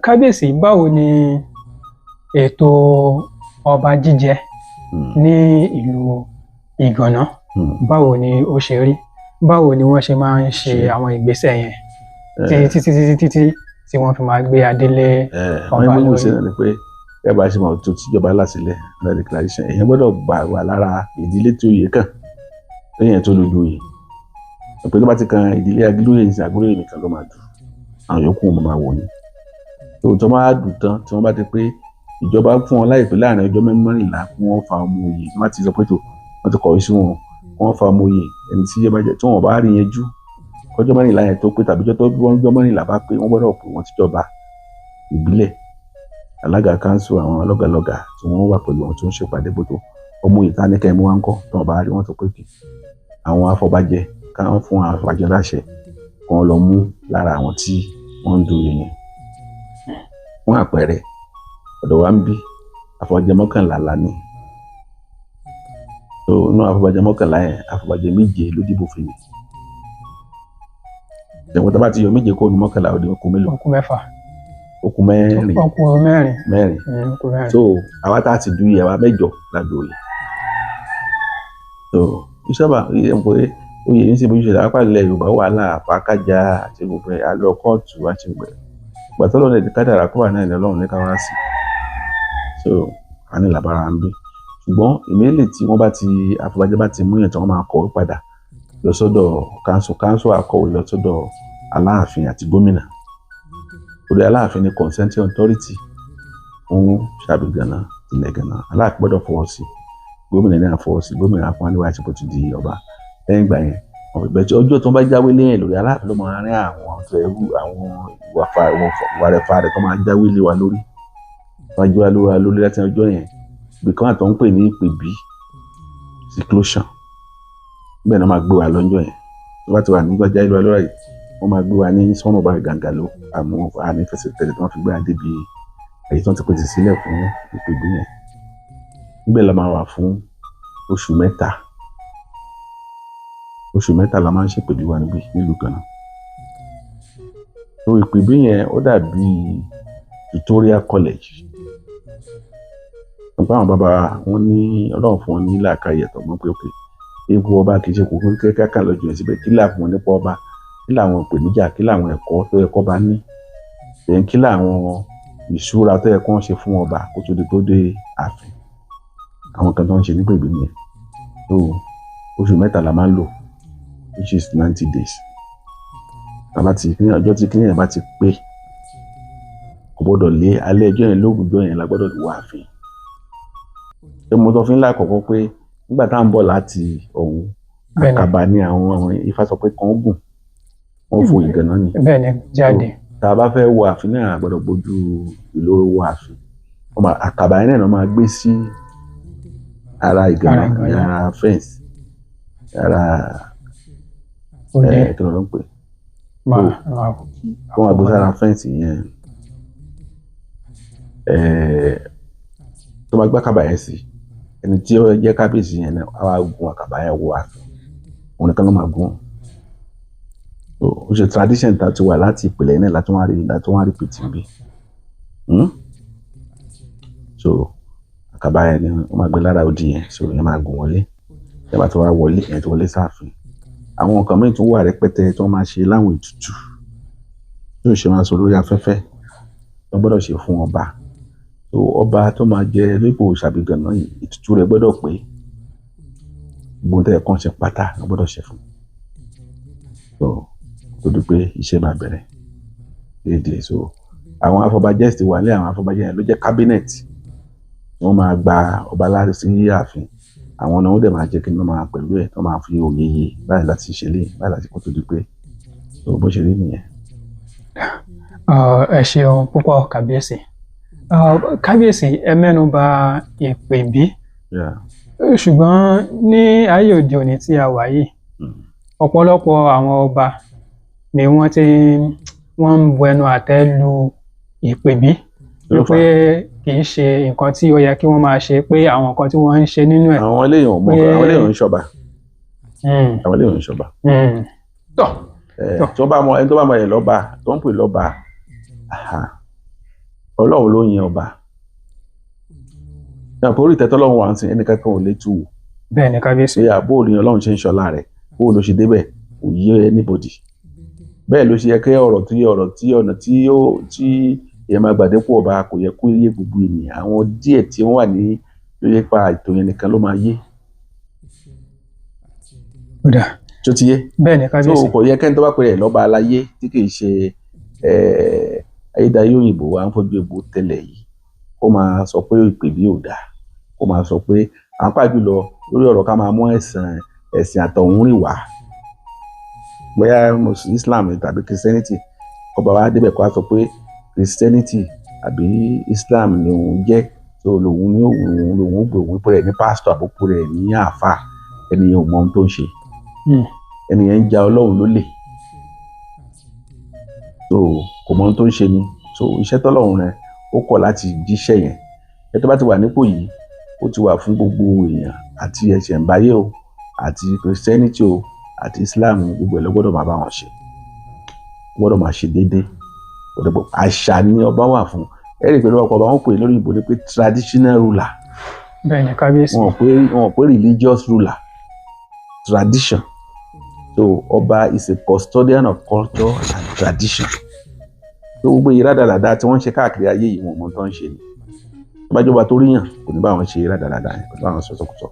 kábíyèsí, báwo ni ètò ọba jíjẹ ní ìlú Ìgànná, báwo ni ó ṣe rí? Báwo ni wọ́n ṣe máa ń ṣe àwọn ìgbésẹ̀ yẹn títí tí wọ́n fi máa gbé adé lé ọba lórí? Wọ́n ní pé ẹ bá ṣe mọ̀ tó tíjọba lásìlẹ̀ ní declaration, èèyàn gbọ́dọ̀ wà lára ìdílé tí oyè kàn lẹ́yìn tó lójú oyè. Pé tó bá ti kan ìdílé Agilóyè ní Agilóyè nìkan ló máa dù, àwọn yòókù wọn máa wò ní. Tó máa dùn tán tí wọ́n bá ti pé ìjọba fún wọn láìpẹ́ láàrin ọjọ́ mẹ́rìnlá kí wọ́n fa ọmọ oyè, wọ́n ti sọ pé tó wọ́n ti kọ̀wé sí wọn, wọ́n fa ọmọ oyè ẹni tí ìjọba jẹ tí wọ́n bá rí yẹn jú ọjọ́ mẹ́rìnlá yẹn tó pé tàbí ọjọ́ mẹ́rìnlá bá pé wọ́n gbọ́dọ̀ pè wọ́n tíjọba ìbílẹ̀, alága kánsù, àwọn lọ́gàlọ́gà tí wọ́n wà pẹ̀lú wọn tí wọ́n ṣèpàdé bó tó ọmọ oyè tá ní kẹ́ mú wá ń kọ́ tí wọ́n bá rí wọn tó pé kí àwọn afọbajẹ káwọn fún àwọn afọbajẹ láṣẹ kí wọ́n lọ mú lára àwọn tí wọ́n ń du yẹn. Fún àpẹẹrẹ ọ̀dọ̀ wa ń bí afọbajẹ 11 la ní. Inú afọbajẹ 11 yẹn afọbajẹ 7 ló dìbò fún mi. Ṣùgbọ́n tá bá ti yọ 7 kó nu 11 ó di okùn mélòó? Okùn 4. Okùn 4. Okùn 4. So àwa tá ti du yẹ wa 8 la do yẹ. Ìṣọba yẹn pé oyè ní sí bójú ṣe lápá ilẹ̀ Yorùbá wàhálà àpákájà àti gbogbo ẹ̀ alọ́ kóòtù àti gbogbo ẹ̀. Ìgbà tó lọ́nà ìdíkádàrà kó wà náà ní Ọlọ́run ní ká wá sí. A ní làbára ń bí. Ṣùgbọ́n ìmẹ́lẹ̀ tí wọ́n bá ti afọbajẹ bá ti mú yẹn tí wọ́n máa kọ̀wé padà lọ sọ́dọ̀ kánsù àkọ̀wé lọ sọ́dọ̀ Aláàfin àti gómìnà. Orí Aláàfin ní consenting authority fún Ṣàbígànná ilẹ̀ Ìgànná. Aláàfin gbọ́dọ̀ fọwọ́ sí, gómìnà náà fọwọ́ sí, gómìnà fún aníwájú àti bóti di ọba. Lẹ́yìn ìgbà yẹn ọ̀bẹ̀bẹ̀ ọjọ́ tó bá jáwé lẹ́yìn lórí Aláàfin ló máa rín àwọn ẹrú àwọn ìwà rẹ̀ fa rẹ̀ tó máa jáwé lé wa lórí. Wọ́n jáwé lé wa lórí láti ọjọ́ yẹn. Ibìkan àtọ̀ ń pè ní ìpèbí seclusion. Bẹ́ẹ̀ náà máa gbé wa lọ́jọ́ yẹn. Tó bá ti wà nígbà jáwé lé wa lórí wọ́n máa gbé wa ní sọ́nà ọba Gàǹgàló àmọ́ ànífẹsẹ̀ tẹ̀lé tí wọ́n fi gbé adé bí èyí tó ti pèsè sílẹ̀ fún ìpèbí yẹn. Níbẹ̀ la máa wà fún oṣù 3. Oṣù 3 la máa ń ṣèpèbí wa níbí nílùú Ìgànná. Ìpèbí yẹn ó dàbí tutorial college. Nípa àwọn bàbá wọn ní Ọlọ́run fún wọn ní làákàyè tó mọ̀ pé òkè ewu ọba kì í ṣe kókó kẹ́kẹ́ lọ́jọ́ yẹn síbẹ̀ kí làwọn wọn nípa ọba, kí làwọn ìpèníjà, kí làwọn ẹ̀kọ́ tó yẹ kó bá ní, kí làwọn ìṣúra tó yẹ kó ń ṣe fún ọba kó tó di tó dé ààfin. Àwọn kan tó ń ṣe ní ìpèbí yẹn. Oṣù 3 la máa ń lò, which is 90 days. Tàbá ti ní ọjọ́ tí kíní yẹn bá ti pé kò gbọ́dọ̀ lé alẹ́ ẹjọ́ yẹn lóògùnjọ́ yẹn la gbọ́dọ̀ wà ààfin. Mo sọ fún lákọ̀ọ́kọ́ pé nígbà tá à ń bọ̀ láti ọ̀hún àkàbà ní àwọn Ifá sọ pé kan gùn wọ́n fò Ìgànná ni. Bẹ́ẹ̀ni jáde. Tá a bá fẹ́ wọ ààfin náà gbọ́dọ̀ gbójú ìloro wọ ààfin. Àkàbà yẹn náà máa gbé sí ara Ìgànná, ara fence, ara kí ló ń pè. Wọ́n máa gbé sára fence yẹn. Tó máa gbé àkàbà yẹn sí ẹni tí ó jẹ́ kábíyèsí yẹn náà á wá gun àkàbà yẹn wọ ààfin. Òun nìkan ló máa gùn. Ó ṣe tradition tá ti wà láti ìpìlẹ̀ náà láti wọ́n rí pìtì bí. Àkàbà yẹn ni wọ́n máa gbé lára odi yẹn yẹn máa gùn wọlé. Ẹ bá ti wá wọlé yẹn ti wọlé sáàfin. Àwọn nǹkan mìíràn tún wà rẹpẹtẹ tí wọ́n máa ṣe láwọn ètùtù tí ó ṣe máa sọ lórí afẹ́fẹ́ wọ́n gbọ́dọ̀ ṣe fún ọba. Ọba tó máa jẹ nípò Ṣàbígànná yìí ètùtù rẹ̀ gbọ́dọ̀ pé gbogbo tẹ́ ẹ̀kan ṣe pátá ló gbọ́dọ̀ ṣe fún. Tó di pé iṣẹ́ máa bẹ̀rẹ̀ déédéé. Àwọn afọbajẹ ti wà ní àwọn afọbajẹ yẹn ló jẹ́ cabinet. Wọ́n máa gba ọba láti sí ààfin. Àwọn náà ó dẹ̀ máa jẹ́ kí wọ́n máa pẹ̀lú ẹ̀ tó máa fi òye yé báyìí láti ṣe lé báyìí láti kó tó di pé bó ṣe rí nìyẹn. Ẹ ṣeun púpọ̀ kábíyèsí. Kábíyèsí ẹ mẹ́nu bà ìpèbí. Ṣùgbọ́n ní ayé òde òní tí a wà yìí ọ̀pọ̀lọpọ̀ àwọn ọba ni wọ́n ń bu ẹnu àtẹ́ lu ìpèbí wípé kì í ṣe nǹkan tí ó yẹ kí wọ́n máa ṣe, pé àwọn nǹkan tí wọ́n ń ṣe nínú ẹ̀. Àwọn eléyìí ò mọ̀, àwọn eléyìí ò ń ṣọba. Àwọn eléyìí ò ń ṣọba. Tó bá mọ ẹni tó bá mọ ẹ̀ lọ́ba tó ń pè lọ́ba Ọlọ́run ló yan ọba yàtọ̀ orí ìtẹ́tọ́ Ọlọ́run wà ń sìn ẹnìkan kan ò lè tú wò bẹ́ẹ̀ ni kábíyèsí. ṣé àbó ni Ọlọ́run ṣe ń ṣọlá rẹ̀ bó ló ṣe débẹ̀ kò yé anybody bẹ́ẹ̀ ló ṣe yẹ kí ọ̀nà tí èèyàn máa gbàdépò ọba kò yẹ kó yé gbogbo ènìyàn àwọn díẹ̀ tí wọ́n wà ní lóye pa ètò yẹn nìkan ló máa yé. tó ti yé bẹ́ẹ̀ ni kábíyèsí. tó kò yẹ kẹ́ni tó bá pèrè lọ́ba aláyé tí kì í ṣe ayédáyé òyìnbó wa ń fojú egbò tẹ́lẹ̀ yìí kó máa sọ pé ìpè bí ò dáa kó máa sọ pé à ń pàjù lọ lórí ọ̀rọ̀ ká máa mú ẹ̀sìn àtọ̀húnrìn wá bóyá Islam tàbí Christianity ọba wa débẹ̀ kó a sọ pé Christianity àbí Islam ni òun jẹ́ tó lòun ní òun gbé òun pẹ̀rẹ̀ ní pásítọ̀ àbúkù rẹ̀ ní àáfà ẹnìyẹn ò mọ ohun tó ń ṣe ẹnìyẹn ń ja Ọlọ́run lólè tó kò mọ ohun tó ń ṣe ni so iṣẹ́ tọ́lọ́run rẹ̀ ó kọ̀ láti jíṣẹ́ yẹn ẹ tó bá ti wà nípò yìí ó ti wà fún gbogbo èèyàn àti ẹ̀sìn ìbáyé o àti Christianity o àti Islam gbogbo ẹ̀ ló gbọ́dọ̀ máa bá wọn ṣe gbọ́dọ̀ máa ṣe déédéé àṣà ni ọba wà fún ẹ̀rí pẹ̀lú ọkọ̀ ọba wọn pè lórí ìbò ni pé traditional ruler bẹ́ẹ̀ ni kábíyèsí. wọn pè religious ruler tradition so ọba is a custodian of culture and tradition so gbogbo yìí rádaràda tí wọ́n ń ṣe káàkiri ayé yìí wọn ò mọ tó ń ṣe ni ìbájọba tó ríyàn kò ní bá wọn ṣe rádaràda yẹn kò ní bá wọn sọsọkùsọ.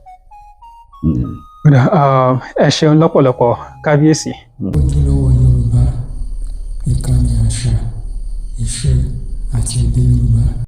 ẹ ṣeun lọ́pọ̀lọpọ̀ kábíyèsí. Ojúlówó Yorùbá ìkànnì àṣà ìṣe àti èdè Yorùbá.